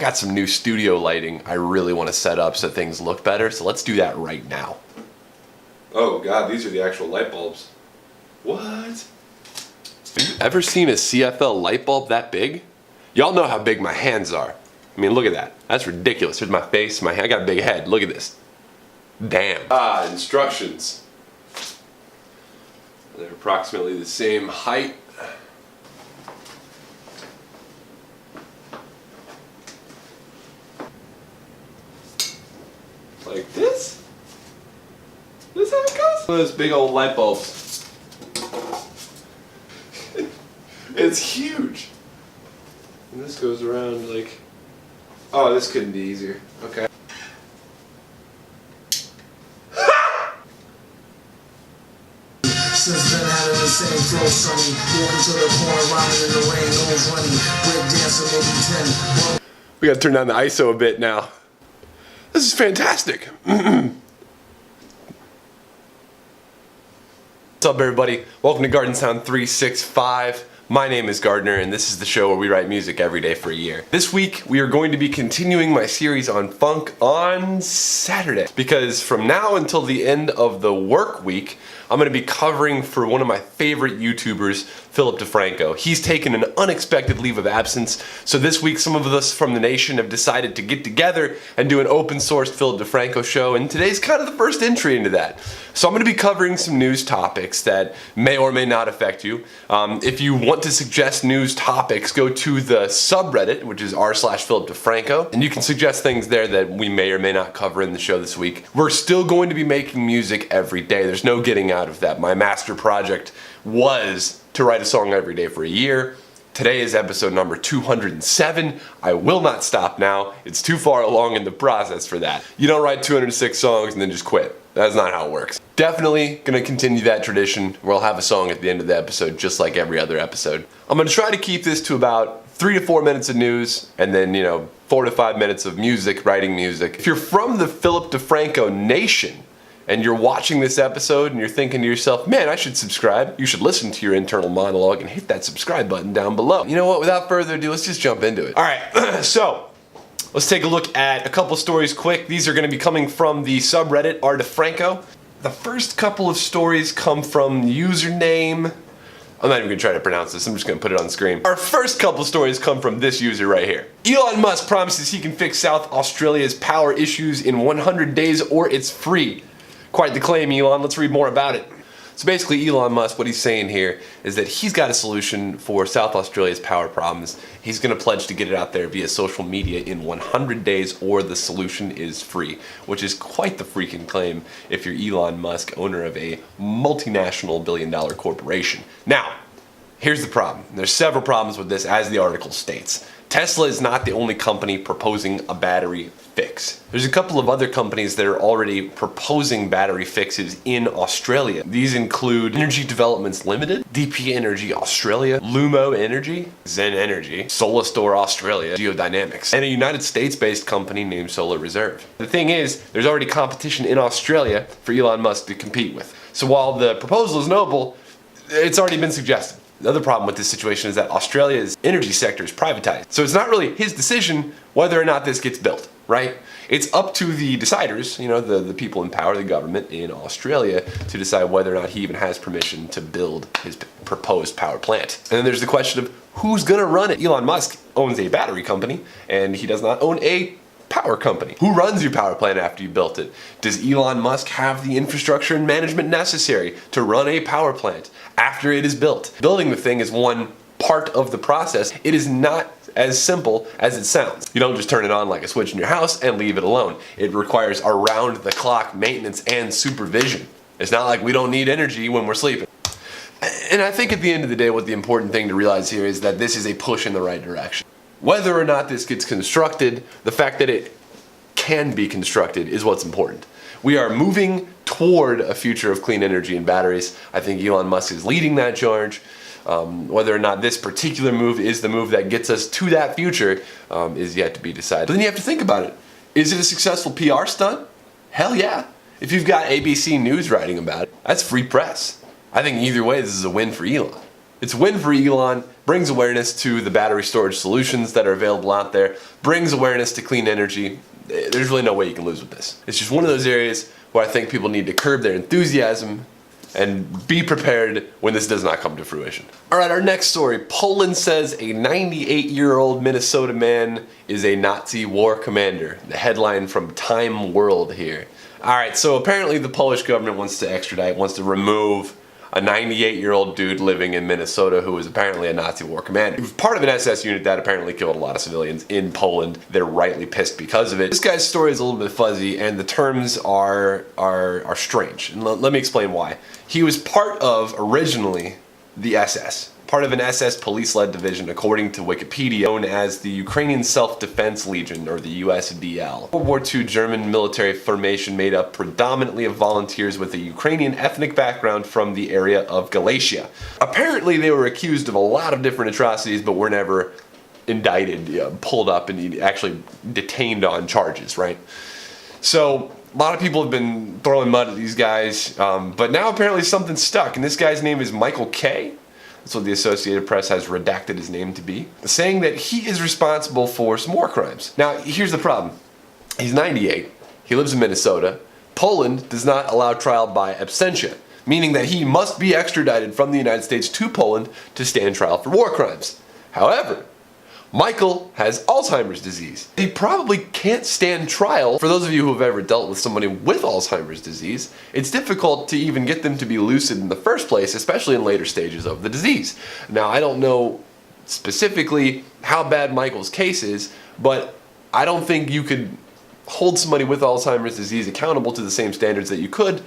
got some new studio lighting I really want to set up so things look better, so let's do that right now. Oh god, these are the actual light bulbs. What? Have you ever seen a CFL light bulb that big? Y'all know how big my hands are. I mean, look at that. That's ridiculous. Here's my face, I got a big head. Look at this. Damn. Instructions. They're approximately the same height. Like this? This is how it goes? One of those big old light bulbs. It's huge. And this goes around like... Oh, this couldn't be easier. Okay. Since been having the same flow, sunny. Walking to the corner, rhyming in the rain, nose running. Break dancing, maybe 10. We gotta turn down the ISO a bit now. This is fantastic. What's up, everybody? Welcome to Garden Sound 365. My name is Gardner, and this is the show where we write music every day for a year. This week, we are going to be continuing my series on funk on Saturday, because from now until the end of the work week, I'm going to be covering for one of my favorite YouTubers, Philip DeFranco. He's taken an unexpected leave of absence, so this week some of us from the nation have decided to get together and do an open source Philip DeFranco show, and today's kind of the first entry into that. So I'm going to be covering some news topics that may or may not affect you. If you want to suggest news topics, go to the subreddit, which is r/Philip DeFranco, and you can suggest things there that we may or may not cover in the show this week. We're still going to be making music every day. There's no getting out of that. My master project was to write a song every day for a year. Today is episode number 207. I will not stop now. It's too far along in the process for that. You don't write 206 songs and then just quit. That's not how it works. Definitely gonna continue that tradition where I'll have a song at the end of the episode just like every other episode. I'm gonna try to keep this to about 3 to 4 minutes of news and then, 4 to 5 minutes of music, writing music. If you're from the Philip DeFranco nation, and you're watching this episode and you're thinking to yourself, man, I should subscribe. You should listen to your internal monologue and hit that subscribe button down below. You know what, without further ado, let's just jump into it. All right, so let's take a look at a couple stories quick. These are gonna be coming from the subreddit r/DeFranco. The first couple of stories come from username, I'm not even gonna try to pronounce this, I'm just gonna put it on the screen. Our first couple stories come from this user right here. Elon Musk promises he can fix South Australia's power issues in 100 days or it's free. Quite the claim, Elon. Let's read more about it. So basically, Elon Musk, what he's saying here is that he's got a solution for South Australia's power problems. He's going to pledge to get it out there via social media in 100 days or the solution is free, which is quite the freaking claim if you're Elon Musk, owner of a multinational billion-dollar corporation. Now, here's the problem. There's several problems with this, as the article states. Tesla is not the only company proposing a battery fix. There's a couple of other companies that are already proposing battery fixes in Australia. These include Energy Developments Limited, DP Energy Australia, Lumo Energy, Zen Energy, Solar Store Australia, Geodynamics, and a United States-based company named Solar Reserve. The thing is, there's already competition in Australia for Elon Musk to compete with. So while the proposal is noble, it's already been suggested. The other problem with this situation is that Australia's energy sector is privatized. So it's not really his decision whether or not this gets built, right? It's up to the deciders, the people in power, the government in Australia, to decide whether or not he even has permission to build his proposed power plant. And then there's the question of who's gonna run it. Elon Musk owns a battery company, and he does not own a power company. Who runs your power plant after you built it? Does Elon Musk have the infrastructure and management necessary to run a power plant after it is built? Building the thing is one part of the process. It is not as simple as it sounds. You don't just turn it on like a switch in your house and leave it alone. It requires around-the-clock maintenance and supervision. It's not like we don't need energy when we're sleeping. And I think at the end of the day, what the important thing to realize here is that this is a push in the right direction. Whether or not this gets constructed, the fact that it can be constructed is what's important. We are moving toward a future of clean energy and batteries. I think Elon Musk is leading that charge. Whether or not this particular move is the move that gets us to that future is yet to be decided. But then you have to think about it. Is it a successful PR stunt? Hell yeah. If you've got ABC News writing about it, that's free press. I think either way, this is a win for Elon. It's a win for Elon, brings awareness to the battery storage solutions that are available out there, brings awareness to clean energy. There's really no way you can lose with this. It's just one of those areas where I think people need to curb their enthusiasm and be prepared when this does not come to fruition. All right, our next story. Poland says a 98-year-old Minnesota man is a Nazi war commander. The headline from Time World here. All right, so apparently the Polish government wants to extradite, wants to remove a 98-year-old dude living in Minnesota who was apparently a Nazi war commander. He was part of an SS unit that apparently killed a lot of civilians in Poland. They're rightly pissed because of it. This guy's story is a little bit fuzzy, and the terms are strange. And let me explain why. He was part of, originally, the SS. Part of an SS police-led division, according to Wikipedia, known as the Ukrainian Self-Defense Legion, or the USDL. World War II German military formation made up predominantly of volunteers with a Ukrainian ethnic background from the area of Galicia. Apparently they were accused of a lot of different atrocities, but were never indicted, pulled up, and actually detained on charges, right? So a lot of people have been throwing mud at these guys, but now apparently something's stuck, and this guy's name is Michael K. That's what the Associated Press has redacted his name to be, saying that he is responsible for some war crimes. Now, here's the problem. He's 98. He lives in Minnesota. Poland does not allow trial by absentia, meaning that he must be extradited from the United States to Poland to stand trial for war crimes. However, Michael has Alzheimer's disease. He probably can't stand trial. For those of you who have ever dealt with somebody with Alzheimer's disease, it's difficult to even get them to be lucid in the first place, especially in later stages of the disease. Now, I don't know specifically how bad Michael's case is, but I don't think you could hold somebody with Alzheimer's disease accountable to the same standards that you could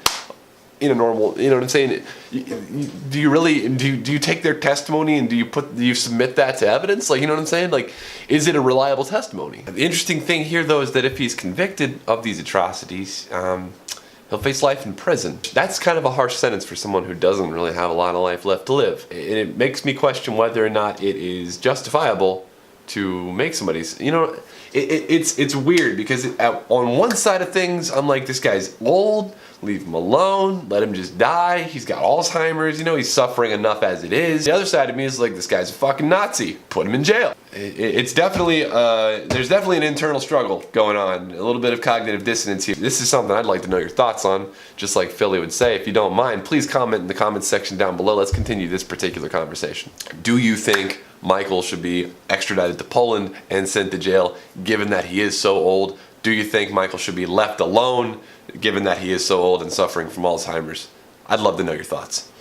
in a normal, you know what I'm saying? Do you really, do you take their testimony and do you submit that to evidence? Like, you know what I'm saying? Like, is it a reliable testimony? The interesting thing here, though, is that if he's convicted of these atrocities, he'll face life in prison. That's kind of a harsh sentence for someone who doesn't really have a lot of life left to live. And it makes me question whether or not it is justifiable to make somebody's, you know, it's weird because on one side of things, I'm like, this guy's old, leave him alone, let him just die, he's got Alzheimer's, you know, he's suffering enough as it is. The other side of me is like, this guy's a fucking Nazi, put him in jail. It's definitely, there's definitely an internal struggle going on, a little bit of cognitive dissonance here. This is something I'd like to know your thoughts on, just like Philly would say. If you don't mind, please comment in the comments section down below. Let's continue this particular conversation. Do you think Michael should be extradited to Poland and sent to jail, given that he is so old? Do you think Michael should be left alone, given that he is so old and suffering from Alzheimer's? I'd love to know your thoughts.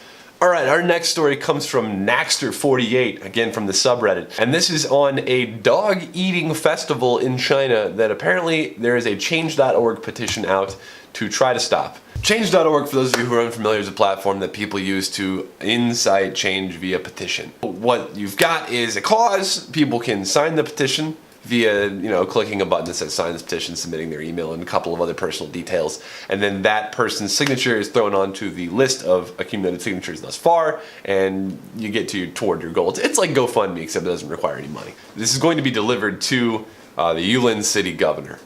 Alright, our next story comes from Naxter48, again from the subreddit. And this is on a dog eating festival in China that apparently there is a Change.org petition out to try to stop. Change.org, for those of you who are unfamiliar, is a platform that people use to incite change via petition. What you've got is a cause. People can sign the petition via, you know, clicking a button that says sign this petition, submitting their email and a couple of other personal details, and then that person's signature is thrown onto the list of accumulated signatures thus far, and you get toward your goal. It's like GoFundMe, except it doesn't require any money. This is going to be delivered to the Yulin city governor.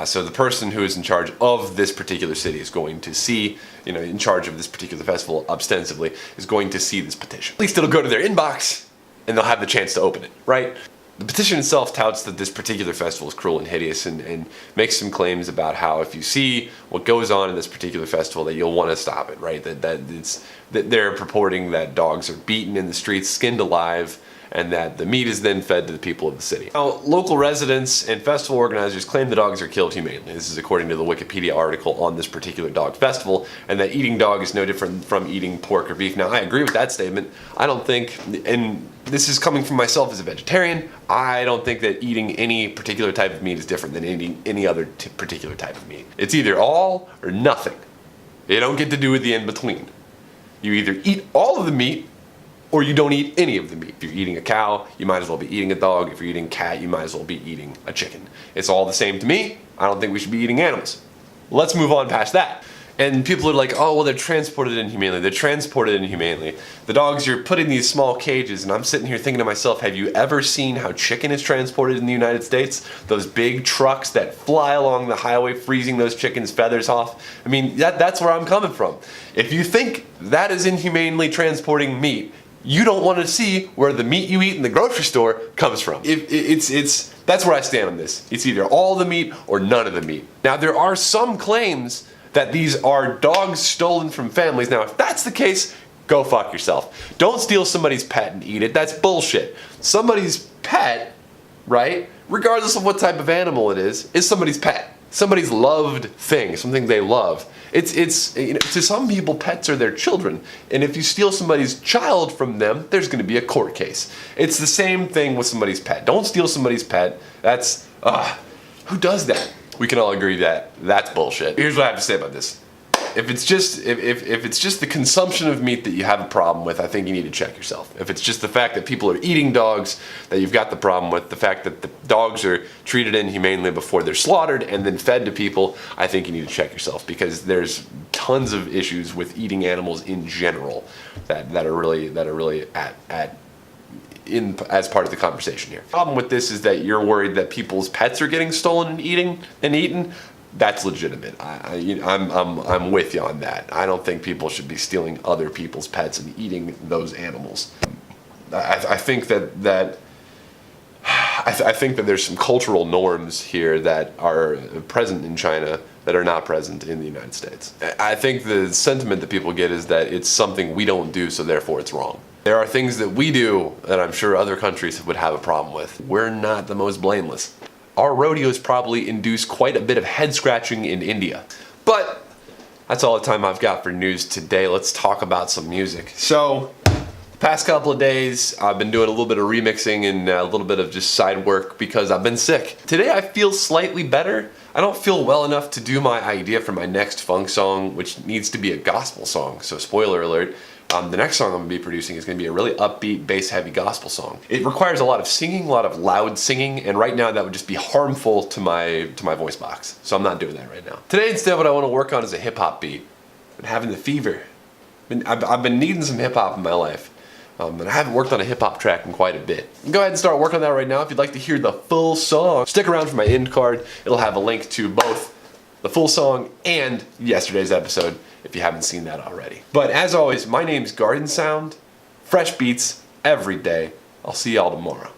So the person who is in charge of this particular city is going to see, you know, in charge of this particular festival ostensibly, is going to see this petition. At least it'll go to their inbox and they'll have the chance to open it, right? The petition itself touts that this particular festival is cruel and hideous and makes some claims about how if you see what goes on in this particular festival that you'll want to stop it, right? That they're purporting that dogs are beaten in the streets, skinned alive, and that the meat is then fed to the people of the city. Now, local residents and festival organizers claim the dogs are killed humanely. This is according to the Wikipedia article on this particular dog festival, and that eating dog is no different from eating pork or beef. Now, I agree with that statement. I don't think, and this is coming from myself as a vegetarian, I don't think that eating any particular type of meat is different than eating any other particular type of meat. It's either all or nothing. You don't get to do with the in-between. You either eat all of the meat or you don't eat any of the meat. If you're eating a cow, you might as well be eating a dog. If you're eating a cat, you might as well be eating a chicken. It's all the same to me. I don't think we should be eating animals. Let's move on past that. And people are like, oh, well, they're transported inhumanely. They're transported inhumanely. The dogs, you're put in these small cages, and I'm sitting here thinking to myself, have you ever seen how chicken is transported in the United States? Those big trucks that fly along the highway, freezing those chickens' feathers off. I mean, that's where I'm coming from. If you think that is inhumanely transporting meat, you don't want to see where the meat you eat in the grocery store comes from. That's where I stand on this. It's either all the meat or none of the meat. Now, there are some claims that these are dogs stolen from families. Now, if that's the case, go fuck yourself. Don't steal somebody's pet and eat it. That's bullshit. Somebody's pet, right, regardless of what type of animal it is somebody's pet. Somebody's loved thing, something they love. It's you know, to some people, pets are their children. And if you steal somebody's child from them, there's going to be a court case. It's the same thing with somebody's pet. Don't steal somebody's pet. That's, who does that? We can all agree that that's bullshit. Here's what I have to say about this. If it's just the consumption of meat that you have a problem with, I think you need to check yourself. If it's just the fact that people are eating dogs that you've got the problem with, the fact that the dogs are treated inhumanely before they're slaughtered and then fed to people, I think you need to check yourself, because there's tons of issues with eating animals in general that are really as part of the conversation here. The problem with this is that you're worried that people's pets are getting stolen and eaten. That's legitimate. I'm with you on that. I don't think people should be stealing other people's pets and eating those animals. I think that there's some cultural norms here that are present in China that are not present in the United States. I think the sentiment that people get is that it's something we don't do, so therefore it's wrong. There are things that we do that I'm sure other countries would have a problem with. We're not the most blameless. Our rodeos probably induce quite a bit of head scratching in India. But that's all the time I've got for news today. Let's talk about some music. So, past couple of days, I've been doing a little bit of remixing and a little bit of just side work because I've been sick. Today I feel slightly better. I don't feel well enough to do my idea for my next funk song, which needs to be a gospel song. So spoiler alert. The next song I'm going to be producing is going to be a really upbeat, bass-heavy gospel song. It requires a lot of singing, a lot of loud singing, and right now that would just be harmful to my voice box. So I'm not doing that right now. Today, instead, what I want to work on is a hip-hop beat. I've been having the fever. I've been needing some hip-hop in my life. And I haven't worked on a hip-hop track in quite a bit. Go ahead and start working on that right now. If you'd like to hear the full song, stick around for my end card. It'll have a link to both the full song and yesterday's episode, if you haven't seen that already. But as always, my name's Garden Sound. Fresh beats every day. I'll see y'all tomorrow.